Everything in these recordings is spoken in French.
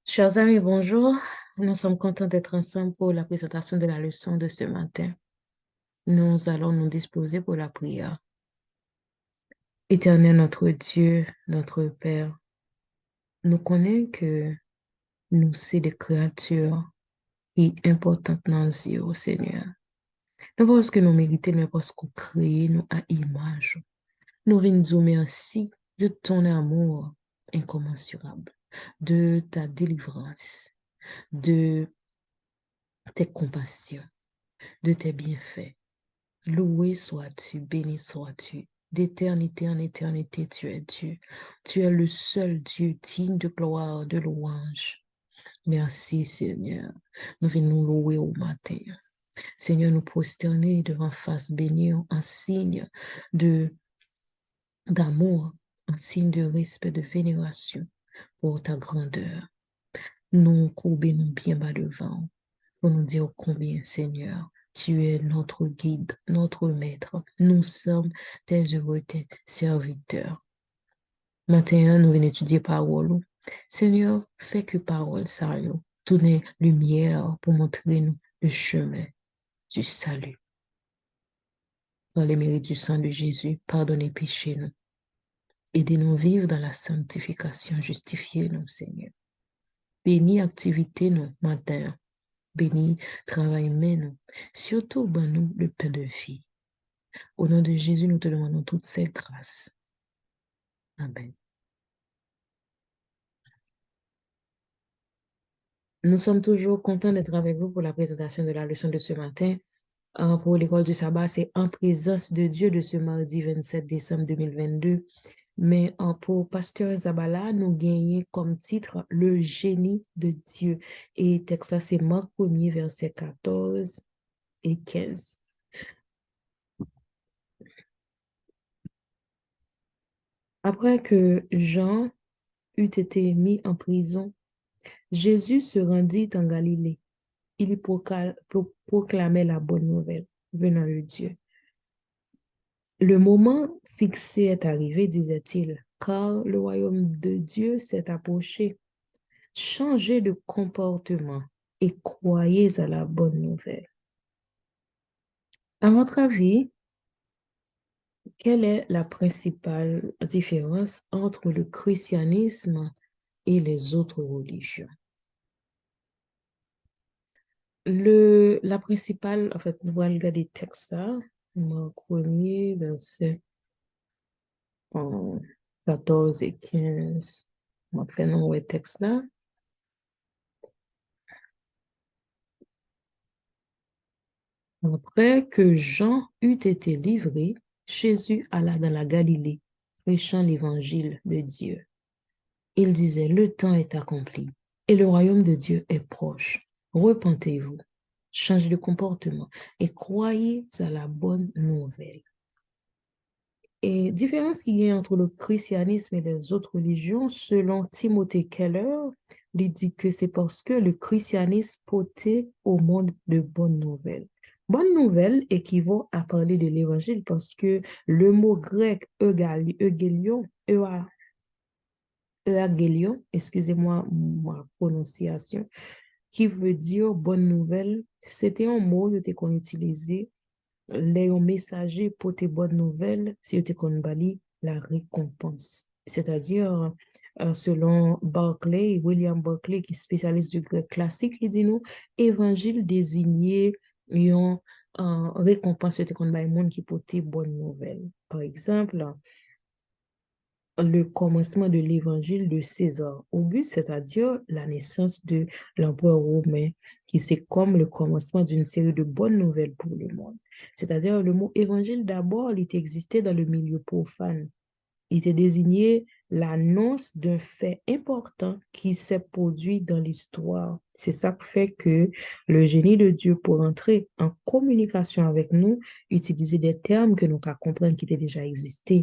Chers amis, bonjour. Nous sommes contents d'être ensemble pour la présentation de la leçon de ce matin. Nous allons nous disposer pour la prière. Éternel notre Dieu, notre Père, nous connaissons que nous sommes des créatures qui sont importantes dans nos yeux, Seigneur. Non pas parce que nous méritons, mais parce qu'on crée nous à image. Nous venons dire merci de ton amour incommensurable, de ta délivrance, de tes compassions, de tes bienfaits. Loué sois-tu, béni sois-tu. D'éternité en éternité, tu es Dieu. Tu es le seul Dieu digne de gloire, de louange. Merci, Seigneur. Nous venons nous louer au matin. Seigneur, nous prosterner devant face bénie en signe de d'amour, en signe de respect, de vénération pour ta grandeur. Nous courbons bien bas devant pour nous dire combien, Seigneur, tu es notre guide, notre maître. Nous sommes tes heureux, tes serviteurs. Maintenant, nous venons étudier parole. Seigneur, fais que parole ça, tourne lumière pour montrer nous le chemin du salut. Dans les mérites du sang de Jésus, pardonnez péchés nous. Aidez-nous à vivre dans la sanctification, justifiez-nous, Seigneur. Bénis activité nous matin. Bénis travail nous. Surtout, ben nous le pain de vie. Au nom de Jésus, nous te demandons toutes ces grâces. Amen. Nous sommes toujours contents d'être avec vous pour la présentation de la leçon de ce matin. Pour l'école du sabbat, c'est en présence de Dieu de ce mardi 27 décembre 2022. Mais pour Pasteur Zabala, nous gagnons comme titre Le génie de Dieu. Et texte ça, c'est Marc 1er, verset 14 et 15. Après que Jean eut été mis en prison, Jésus se rendit en Galilée. Il y proclamait la bonne nouvelle venant de Dieu. Le moment fixé est arrivé, disait-il, car le royaume de Dieu s'est approché. Changez de comportement et croyez à la bonne nouvelle. À votre avis, quelle est la principale différence entre le christianisme et les autres religions? La principale, en fait, nous allons regarder le texte ça, Marc 1er, verset 14 et 15. On va faire le texte là. Après que Jean eut été livré, Jésus alla dans la Galilée, prêchant l'évangile de Dieu. Il disait, le temps est accompli et le royaume de Dieu est proche. Repentez-vous, changez de comportement et croyez à la bonne nouvelle. Et différence qu'il y a entre le christianisme et les autres religions, selon Timothée Keller, il dit que c'est parce que le christianisme portait au monde de bonnes nouvelles. Bonne nouvelle équivaut à parler de l'évangile parce que le mot grec euagelion, excusez-moi ma prononciation, qui veut dire bonne nouvelle, c'était un mot qu'on utilisait les messagers pour tes bonnes nouvelles, c'était qu'on bali la récompense. C'est-à-dire, selon Barclay, William Barclay, qui est spécialiste du grec classique, il dit nous, évangile désigné une récompense, c'était qu'on bali monde qui portait bonnes nouvelles. Par exemple, le commencement de l'évangile de César Auguste, c'est-à-dire la naissance de l'empereur romain, qui c'est comme le commencement d'une série de bonnes nouvelles pour le monde. C'est-à-dire le mot évangile d'abord, il existait dans le milieu profane. Il était désigné l'annonce d'un fait important qui s'est produit dans l'histoire. C'est ça qui fait que le génie de Dieu, pour entrer en communication avec nous, utilisait des termes que nous comprenons qui étaient déjà existés.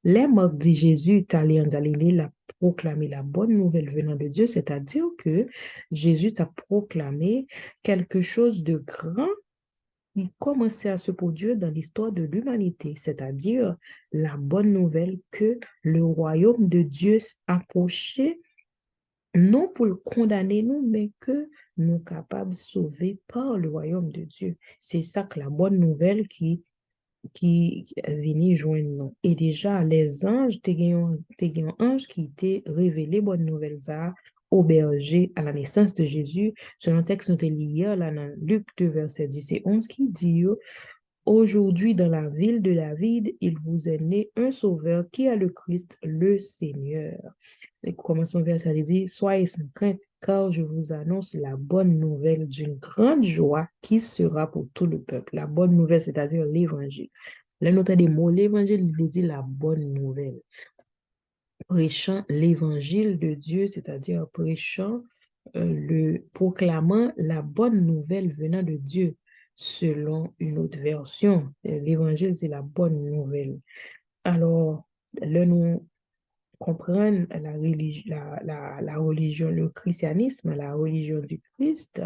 Les Marc dit Jésus est allé en Galilée, il a proclamé la bonne nouvelle venant de Dieu, c'est-à-dire que Jésus a proclamé quelque chose de grand qui commençait à se produire dans l'histoire de l'humanité, c'est-à-dire la bonne nouvelle que le royaume de Dieu approchait non pour le condamner nous, mais que nous capables de sauver par le royaume de Dieu. C'est ça que la bonne nouvelle qui vini joindre nous. Et déjà, les anges, t'es un ange qui était révélé bonne nouvelle ça au berger à la naissance de Jésus. Selon le texte nous est lié là dans Luc 2, verset 10 et 11 qui dit aujourd'hui, dans la ville de David, il vous est né un sauveur qui est le Christ, le Seigneur. Et commencement verset dit, soyez sans crainte, car je vous annonce la bonne nouvelle d'une grande joie qui sera pour tout le peuple. La bonne nouvelle, c'est-à-dire l'évangile. Là, nous avons des mots, l'évangile, il veut dire la bonne nouvelle. Prêchant l'évangile de Dieu, c'est-à-dire prêchant, proclamant la bonne nouvelle venant de Dieu, selon une autre version. L'évangile, c'est la bonne nouvelle. Alors, là, nous comprendre la religion, le christianisme, la religion du Christ,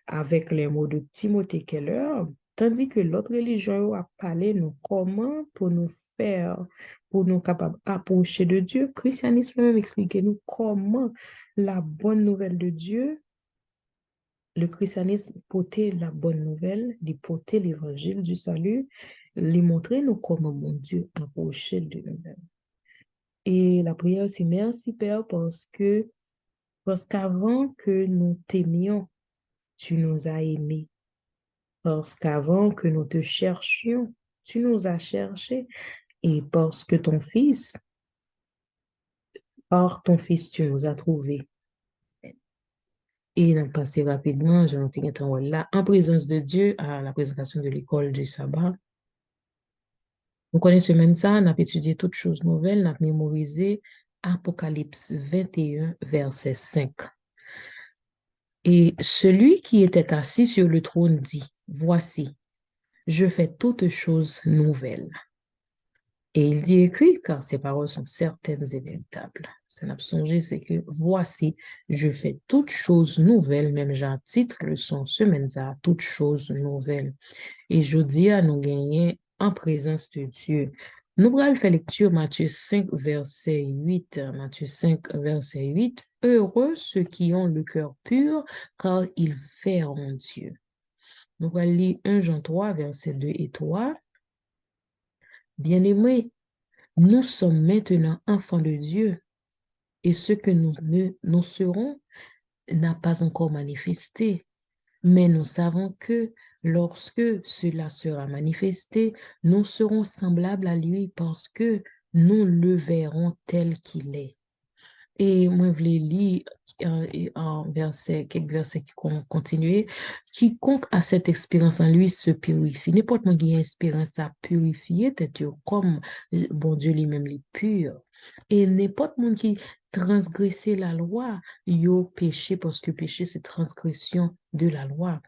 avec les mots de Timothée Keller, tandis que l'autre religion a parlé nous comment pour nous faire, pour nous capables d'approcher de Dieu. Le christianisme même explique nous comment la bonne nouvelle de Dieu, le christianisme porter la bonne nouvelle, lui porter l'évangile du salut, lui montrer nous comment mon Dieu approcher de nous-mêmes. Et la prière aussi, merci Père, parce qu'avant que nous t'aimions, tu nous as aimés. Parce qu'avant que nous te cherchions, tu nous as cherchés. Et parce que par ton Fils, tu nous as trouvés. Et on passé rapidement, j'ai noté là, en présence de Dieu, à la présentation de l'école du sabbat. Nous connaissons semaine ça, on a étudié toutes choses nouvelles, on a mémorisé Apocalypse 21, verset 5. Et celui qui était assis sur le trône dit, voici, je fais toutes choses nouvelles. Et il dit écrit, car ces paroles sont certaines et véritables. Ça n'a pas songé, c'est que voici, je fais toutes choses nouvelles, même j'ai un titre, le son semaine ça, toutes choses nouvelles. Et je dis à nous gagner en présence de Dieu. Nous allons faire lecture Matthieu 5, verset 8. Matthieu 5, verset 8. Heureux ceux qui ont le cœur pur, car ils verront Dieu. Nous allons lire 1 Jean 3, verset 2 et 3. Bien-aimés, nous sommes maintenant enfants de Dieu, et ce que nous serons n'a pas encore manifesté. Mais nous savons que lorsque cela sera manifesté, nous serons semblables à lui parce que nous le verrons tel qu'il est. Et moi, je voulais lire quelques versets qui continuent. Quiconque a cette expérience en lui se purifie. N'importe qui a une expérience à purifier, tête comme bon Dieu lui-même est pur. Et n'importe qui transgresser la loi, yo péché parce que péché, c'est transgression de la loi.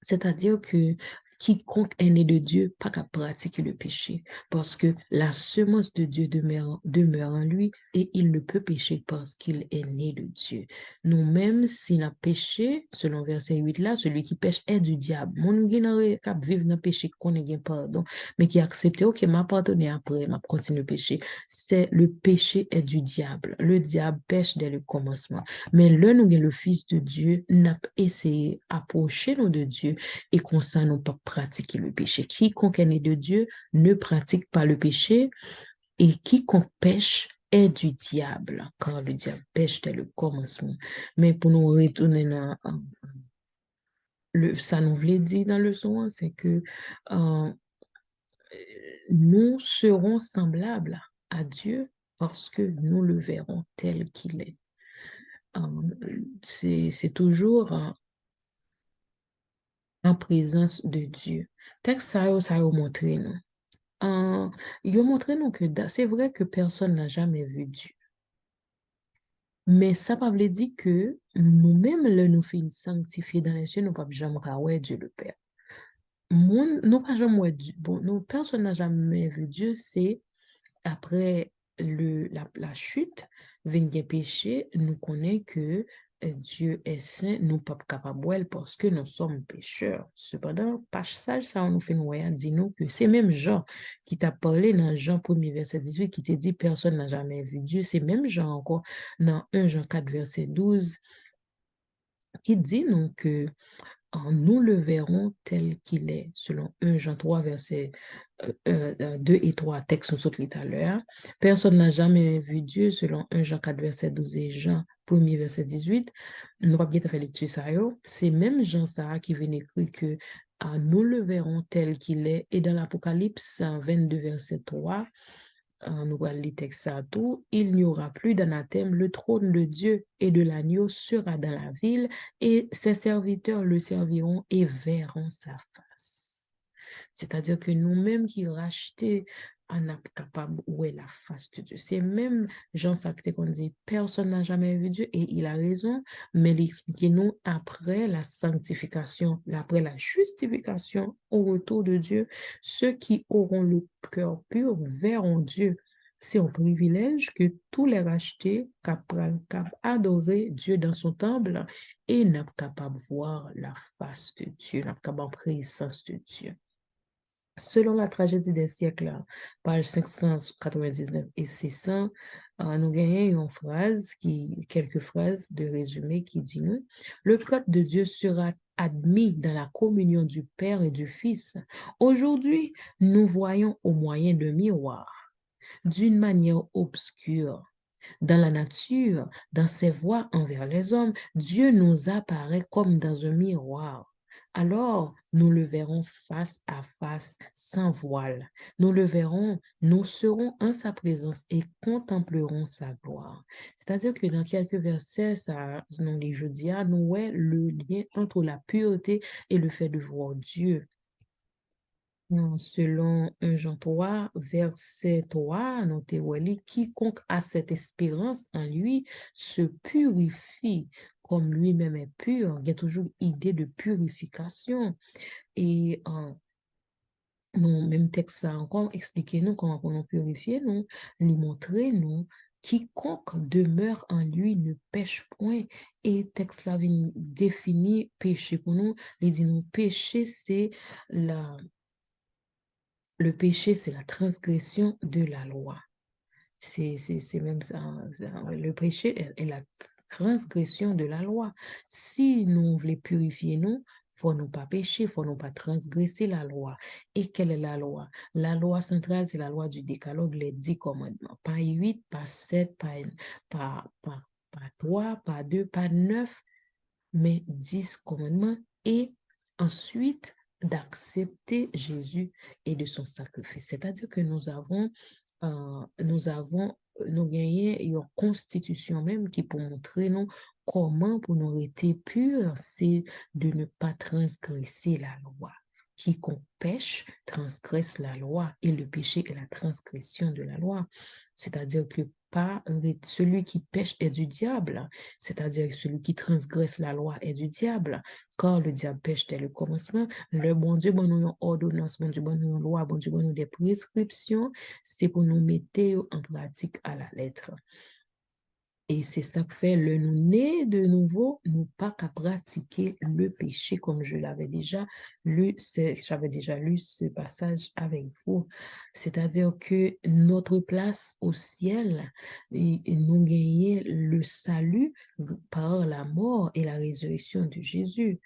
C'est-à-dire que quiconque est né de Dieu, pas qu'à pratiquer le péché, parce que la semence de Dieu demeure en lui et il ne peut pécher parce qu'il est né de Dieu. Nous-mêmes, si nous péché, selon verset 8 là, celui qui pêche est du diable. Mon qui vivre dans le péché, qu'on ait pardon, mais qui accepte, ok, m'a pardonné après, m'a continué le péché. C'est le péché est du diable. Le diable pêche dès le commencement. Mais là, nous avons le Fils de Dieu, n'a essayé d'approcher nous de Dieu et comme ça, nous pas pratiquer le péché. Quiconque est né de Dieu ne pratique pas le péché et quiconque pêche est du diable, car le diable pêche dès le commencement. Mais pour nous retourner dans ça nous voulait dire dans le son, c'est que euh, nous serons semblables à Dieu parce que nous le verrons tel qu'il est. C'est toujours en présence de Dieu. Texte ça a montré nous. Il a montré nous que c'est vrai que personne n'a jamais vu Dieu. Mais ça ne veut pas dire que nous-mêmes, là, nous faisons sanctifier dans les cieux, nous ne pouvons jamais voir Dieu le Père. Nous pas jamais voir Dieu. Bon, nous, personne n'a jamais vu Dieu, c'est après la chute, vient péché, nous connaissons que Dieu est saint, nous pas capables parce que nous sommes pécheurs. Cependant, passage ça, on nous fait nous dit nous que c'est même Jean qui t'a parlé dans Jean 1er verset 18 qui te dit personne n'a jamais vu Dieu. C'est même Jean encore dans 1 Jean 4 verset 12 qui dit nous que nous le verrons tel qu'il est, selon 1 Jean 3, versets 2 et 3, texte nous saute tout à l'heure. Personne n'a jamais vu Dieu, selon 1 Jean 4, verset 12 et Jean 1er, verset 18. Nous pas bien fait lecture ça. C'est même Jean ça qui vient écrire que nous le verrons tel qu'il est. Et dans l'Apocalypse 22, verset 3, nous voyons les textes à tout, il n'y aura plus d'anathème, le trône de Dieu et de l'agneau sera dans la ville et ses serviteurs le serviront et verront sa face. C'est-à-dire que nous-mêmes qui rachetés, on n'est pas capable où est la face de Dieu. C'est même Jean Sacré qu'on dit, personne n'a jamais vu Dieu et il a raison, mais il explique nous après la sanctification, après la justification au retour de Dieu, ceux qui auront le cœur pur verront Dieu. C'est un privilège que tous les rachetés capables adorer Dieu dans son temple et n'est pas capable de voir la face de Dieu, n'est pas capable de présence de Dieu. Selon la tragédie des siècles, page 599 et 600, nous gagnons une phrase quelques phrases de résumé qui dit nous, le peuple de Dieu sera admis dans la communion du Père et du Fils. Aujourd'hui, nous voyons au moyen de miroirs, d'une manière obscure. Dans la nature, dans ses voies envers les hommes, Dieu nous apparaît comme dans un miroir. Alors, nous le verrons face à face, sans voile. Nous le verrons, nous serons en sa présence et contemplerons sa gloire. C'est-à-dire que dans quelques versets, ça, dans les jeudis, nous voyons le lien entre la pureté et le fait de voir Dieu. Selon 1 Jean 3, verset 3, notez quiconque a cette espérance en lui se purifie comme lui-même est pur. Il y a toujours idée de purification. Et nous, même texte ça encore, expliquez-nous comment nous purifier, nous, lui montrer, nous, quiconque demeure en lui ne pêche point. Et texte là vient définir péché pour nous. Il dit nous, péché, c'est la le péché, c'est la transgression de la loi. C'est même ça. Le péché est la transgression de la loi. Si nous voulons purifier nous, faut nous pas pécher, faut nous pas transgresser la loi. Et quelle est la loi? La loi centrale, c'est la loi du décalogue, les 10 commandements. Pas 8, pas 7, pas 3, pas 2, pas 9, mais 10 commandements. Et ensuite, d'accepter Jésus et de son sacrifice. C'est-à-dire que nous gagné une constitution même qui pour montrer nous comment pour nous rester purs, c'est de ne pas transgresser la loi. Quiconque pêche transgresse la loi et le péché est la transgression de la loi. C'est-à-dire que pas celui qui pêche est du diable, c'est-à-dire que celui qui transgresse la loi est du diable. Quand le diable pêche dès le commencement, le bon Dieu bon nous une ordonnance, bon Dieu bon nous une loi, bon Dieu bon nous des prescriptions, c'est pour nous mettre en pratique à la lettre. Et c'est ça que fait le nous né de nouveau, nous pas qu'à pratiquer le péché comme je l'avais déjà lu, j'avais déjà lu ce passage avec vous. C'est-à-dire que notre place au ciel, et nous gagner le salut par la mort et la résurrection de Jésus.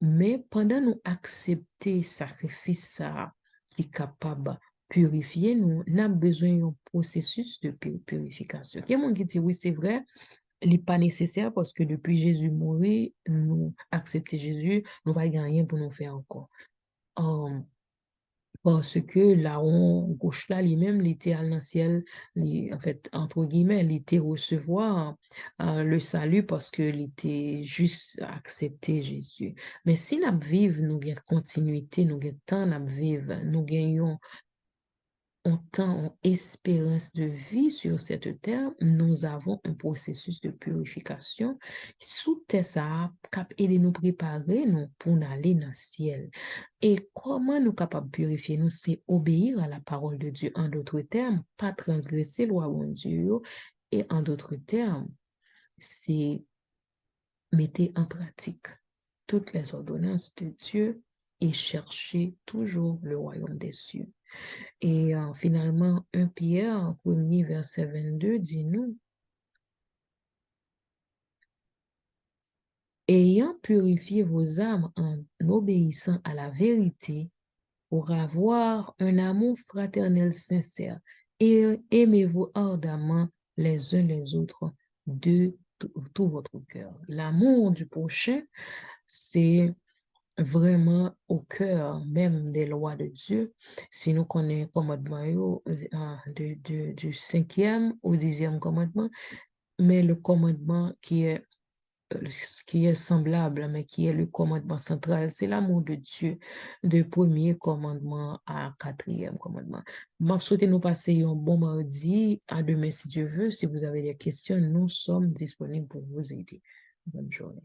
Mais pendant nous accepter sacrifice ça, qui est capable purifier, nous avons besoin d'un processus de purification. Il y a des gens qui disent, oui, c'est vrai, il n'est pas nécessaire parce que depuis Jésus mourir, nous accepter Jésus, nous pas rien pour nous faire encore. Parce que là, on gauche là, lui-même, il était dans le ciel, en fait, entre guillemets, il était recevoir le salut parce qu'il était juste accepter Jésus. Mais si nous vivons, nous avons continuité, nous avons temps à vivre, nous gagnons en temps, en espérance de vie sur cette terre, nous avons un processus de purification sous ça cap aider nous préparer nous pour aller dans le ciel. Et comment nous capables de purifier nous, c'est obéir à la parole de Dieu. En d'autres termes, pas transgresser la loi de Dieu. Et en d'autres termes, c'est mettez en pratique toutes les ordonnances de Dieu et cherchez toujours le royaume des cieux. Et finalement, 1 Pierre, 1er verset 22, dit-nous, ayant purifié vos âmes en obéissant à la vérité, pour avoir un amour fraternel sincère, et aimez-vous ardemment les uns les autres de tout votre cœur. L'amour du prochain, c'est vraiment au cœur même des lois de Dieu. Si nous connaissons le commandement du 5e au 10e commandement, mais le commandement qui est semblable, mais qui est le commandement central, c'est l'amour de Dieu, du premier commandement à 4e commandement. Je souhaite nous passer un bon mardi. À demain, si Dieu veut. Si vous avez des questions, nous sommes disponibles pour vous aider. Bonne journée.